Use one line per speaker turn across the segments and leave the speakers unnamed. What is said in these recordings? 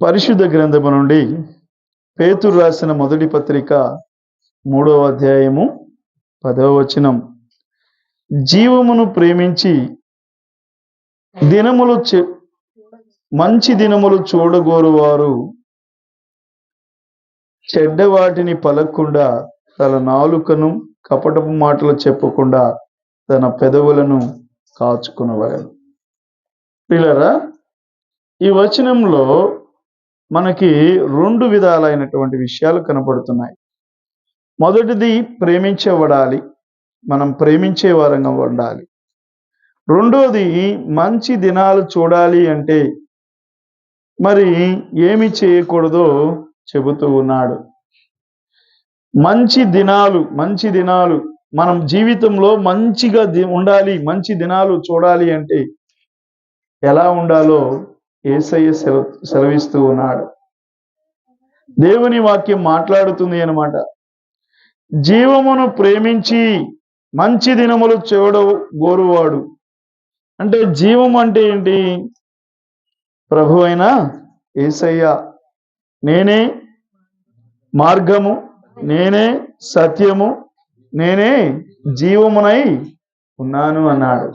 పరిశుద్ధ గ్రంథము నుండి పేతురు రాసిన మొదటి పత్రిక 3వ అధ్యాయము 10వ వచనం. జీవమును ప్రేమించి మంచి దినములు చూడగోరువారు చెడ్డ వాటిని పలకకుండా తన నాలుకను కపటపు మాటలు చెప్పకుండా తన పెదవులను కాచుకునవలెను. పిల్లరా, ఈ వచనంలో మనకి రెండు విధాలైనటువంటి విషయాలు కనపడుతున్నాయి. మొదటిది, ప్రేమించబడాలి, మనం ప్రేమించే వారంగా ఉండాలి. రెండోది, మంచి దినాలు చూడాలి అంటే మరి ఏమి చేయకూడదో చెబుతూ ఉన్నాడు. మంచి దినాలు మనం జీవితంలో మంచిగా ఉండాలి, మంచి దినాలు చూడాలి అంటే ఎలా ఉండాలో యేసయ్య సెలవిస్తూ ఉన్నాడు. దేవుని వాక్యం మాట్లాడుతుంది అన్నమాట. జీవమును ప్రేమించి మంచి దినములు చూడగోరువాడు అంటే జీవం అంటే ఏంటి? ప్రభు అయిన యేసయ్య, నేనే మార్గము, నేనే సత్యము, నేనే జీవమునై ఉన్నాను అన్నాడు.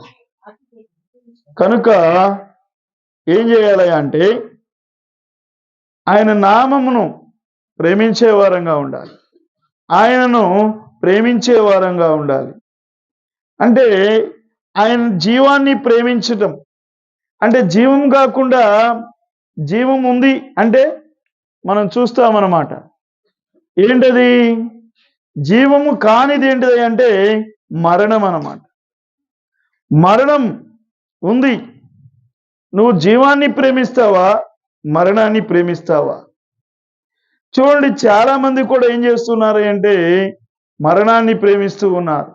కనుక ఏం చేయాలి అంటే ఆయన నామమును ప్రేమించే వారంగా ఉండాలి, ఆయనను ప్రేమించే వారంగా ఉండాలి. అంటే ఆయన జీవాన్ని ప్రేమించటం అంటే జీవం కాకుండా జీవం ఉంది అంటే మనం చూస్తామన్నమాట. ఏంటది? జీవము కానిది ఏంటిది అంటే మరణం అన్నమాట. మరణం ఉంది. నువ్వు జీవాన్ని ప్రేమిస్తావా, మరణాన్ని ప్రేమిస్తావా? చూడండి, చాలా మంది కూడా ఏం చేస్తున్నారు అంటే మరణాన్ని ప్రేమిస్తూ ఉన్నారు.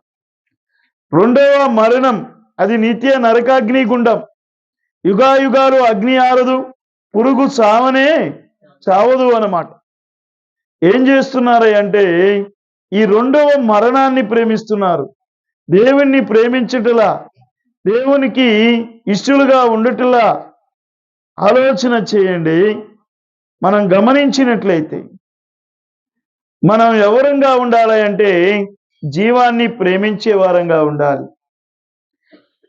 రెండవ మరణం అది నిత్య నరకాగ్ని గుండం. యుగాయుగాలు అగ్ని ఆరదు, పురుగు చావదు అన్నమాట. ఏం చేస్తున్నారు అంటే ఈ రెండవ మరణాన్ని ప్రేమిస్తున్నారు. దేవుణ్ణి ప్రేమించుటలా, దేవునికి ఇష్టలుగా ఉండటలా ఆలోచన చేయండి. మనం గమనించినట్లయితే మనం ఎవరంగా ఉండాలి అంటే జీవాన్ని ప్రేమించే వారంగా ఉండాలి.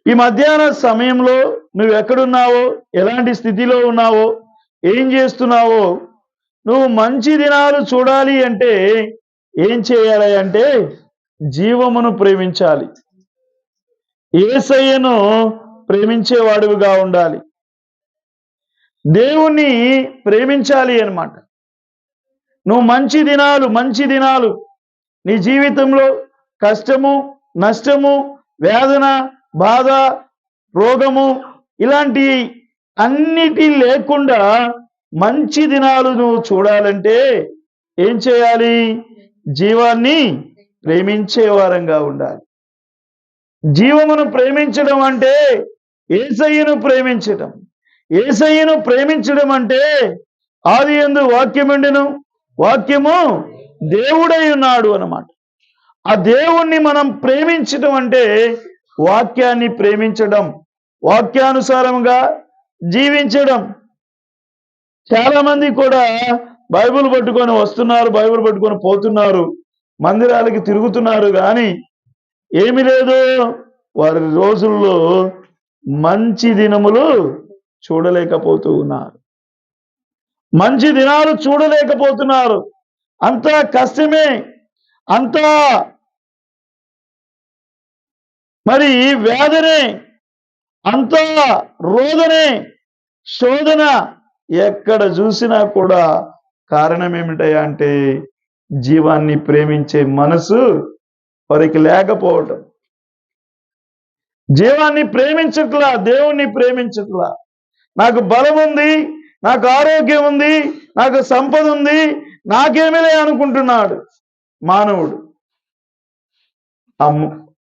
ఈ మధ్యాహ్న సమయంలో నువ్వు ఎక్కడున్నావో, ఎలాంటి స్థితిలో ఉన్నావో, ఏం చేస్తున్నావో, నువ్వు మంచి దినాలు చూడాలి అంటే ఏం చేయాలి అంటే జీవమును ప్రేమించాలి, యేసయ్యను ప్రేమించేవాడుగా ఉండాలి, దేవుణ్ణి ప్రేమించాలి అన్నమాట. నువ్వు మంచి దినాలు నీ జీవితంలో కష్టము, నష్టము, వేదన, బాధ, రోగము ఇలాంటి అన్నిటి లేకుండా మంచి దినాలు నువ్వు చూడాలంటే ఏం చేయాలి? జీవాన్ని ప్రేమించే వారంగా ఉండాలి. జీవమును ప్రేమించడం అంటే యేసయ్యను ప్రేమించడం. యేసయ్యను ప్రేమించడం అంటే ఆదియందు వాక్యముండెను, వాక్యము దేవుడై ఉన్నాడు అన్నమాట. ఆ దేవుణ్ణి మనం ప్రేమించడం అంటే వాక్యాన్ని ప్రేమించడం, వాక్యానుసారంగా జీవించడం. చాలా మంది కూడా బైబిల్ పట్టుకొని వస్తున్నారు, బైబిల్ పట్టుకొని పోతున్నారు, మందిరాలకి తిరుగుతున్నారు, కానీ ఏమి లేదు, వారి రోజుల్లో మంచి దినములు చూడలేకపోతూ ఉన్నారు, మంచి దినాలు చూడలేకపోతున్నారు. అంతా కష్టమే, అంతా మరి వేదనే, అంతా రోదనే, శోధన. ఎక్కడ చూసినా కూడా కారణం ఏమిటయా అంటే జీవాన్ని ప్రేమించే మనసు వారికి లేకపోవటం. జీవాన్ని ప్రేమించట్లా, దేవుణ్ణి ప్రేమించట్లా. నాకు బలం ఉంది, నాకు ఆరోగ్యం ఉంది, నాకు సంపద ఉంది, నాకేమిలే అనుకుంటున్నాడు మానవుడు.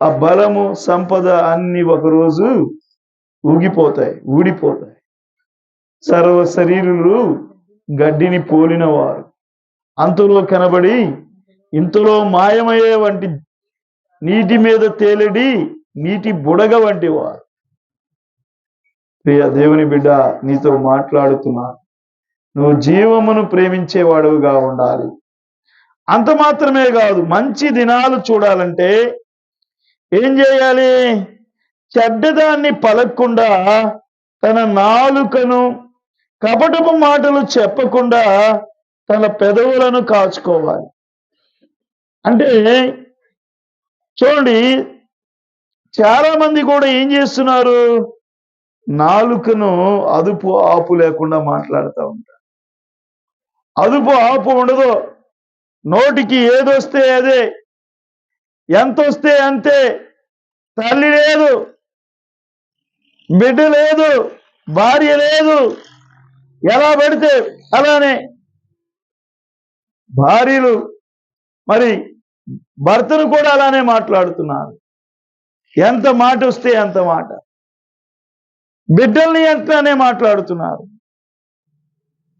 ఆ బలము, సంపద అన్ని ఒకరోజు ఊడిపోతాయి. సర్వ శరీరులు గడ్డిని పోలిన వారు అంతలో కనబడి ఇంతలో మాయమయ్యే వంటి నీటి మీద తేలిడి నీటి బుడగ వంటి వారు. ప్రియ దేవుని బిడ్డ, నీతో మాట్లాడుతున్నా. నువ్వు జీవమును ప్రేమించేవాడుగా ఉండాలి. అంత మాత్రమే కాదు, మంచి దినాలు చూడాలంటే ఏం చేయాలి? చెడ్డదాన్ని పలకకుండా తన నాలుకను, కపటపు మాటలు చెప్పకుండా తన పెదవులను కాచుకోవాలి. అంటే చూడండి, చాలా మంది కూడా ఏం చేస్తున్నారు? నాలుకను అదుపు ఆపు లేకుండా మాట్లాడుతూ ఉంటారు. అదుపు ఆపు ఉండదు. నోటికి ఏదొస్తే అదే, ఎంతొస్తే అంతే. తల్లి లేదు, బిడ్డ లేదు, భార్య లేదు, ఎలా పెడితే అలానే. భార్యలు మరి భర్తను కూడా అలానే మాట్లాడుతున్నారు. ఎంత మాట వస్తే అంత మాట. బిడ్డల్ని అట్లానే మాట్లాడుతున్నారు.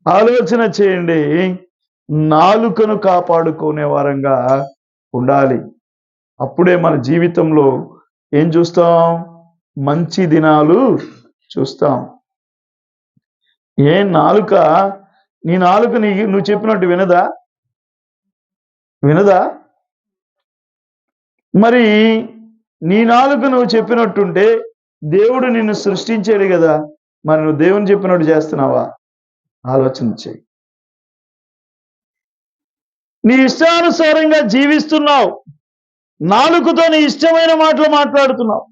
ఆలోచన చేయండి. నాలుకను కాపాడుకునే వారంగా ఉండాలి. అప్పుడే మన జీవితంలో ఏం చూస్తాం? మంచి దినాలు చూస్తాం. నాలుక, నీ నాలుక నువ్వు చెప్పినట్టు వినదా? మరి నీ నాలుక నువ్వు చెప్పినట్టుంటే దేవుడు నిన్ను సృష్టించాడు కదా, మరి నువ్వు దేవుని చెప్పినట్టు చేస్తున్నావా? ఆలోచన చేయి. నీ ఇష్టానుసారంగా జీవిస్తున్నావు. నాలుకతో నీ ఇష్టమైన మాటలు మాట్లాడుతున్నావు.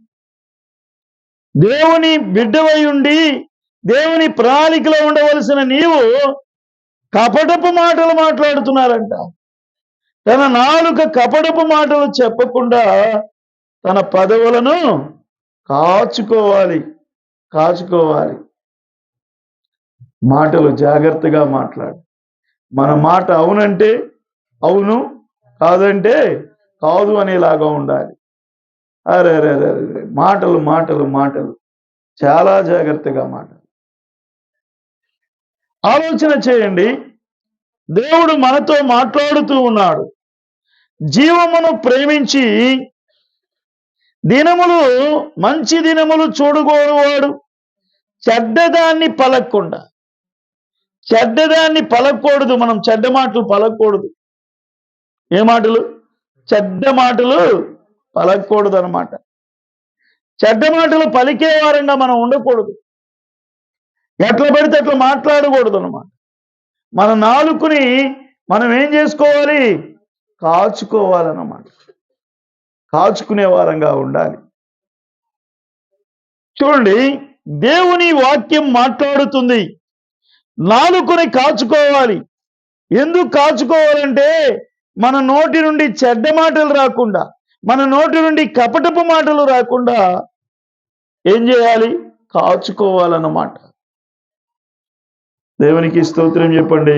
దేవుని బిడ్డవై ఉండి దేవుని ప్రణాళికలో ఉండవలసిన నీవు కపటపు మాటలు మాట్లాడుతున్నారంట. తన నాలుక కపటపు మాటలు చెప్పకుండా తన పదవులను కాచుకోవాలి. మాటలు జాగ్రత్తగా మాట్లాడు. మన మాట అవునంటే అవును, కాదంటే కాదు అనేలాగా ఉండాలి. అరే మాటలు చాలా జాగ్రత్తగా మాటలు. ఆలోచన చేయండి. దేవుడు మనతో మాట్లాడుతూ ఉన్నాడు. జీవమును ప్రేమించి దినములు, మంచి దినములు చూడుకోవాడు చెడ్డదాన్ని పలకకుండా. చెడ్డదాన్ని పలకూడదు. మనం చెడ్డ మాటలు పలకూడదు. ఏ మాటలు? చెడ్డ మాటలు పలకూడదు అన్నమాట. చెడ్డ మాటలు పలికే వారంగా మనం ఉండకూడదు. ఎట్లా పడితే అట్లా మాట్లాడకూడదు అన్నమాట. మన నాలుకని మనం ఏం చేసుకోవాలి? కాచుకోవాలన్నమాట. కాచుకునే వారంగా ఉండాలి. చూడండి, దేవుని వాక్యం మాట్లాడుతుంది, నాలుకని కాచుకోవాలి. ఎందుకు కాచుకోవాలంటే మన నోటి నుండి చెడ్డ మాటలు రాకుండా, మన నోటి నుండి కపటపు మాటలు రాకుండా ఏం చేయాలి? కాచుకోవాలన్నమాట. దేవునికి స్తోత్రం చెప్పండి.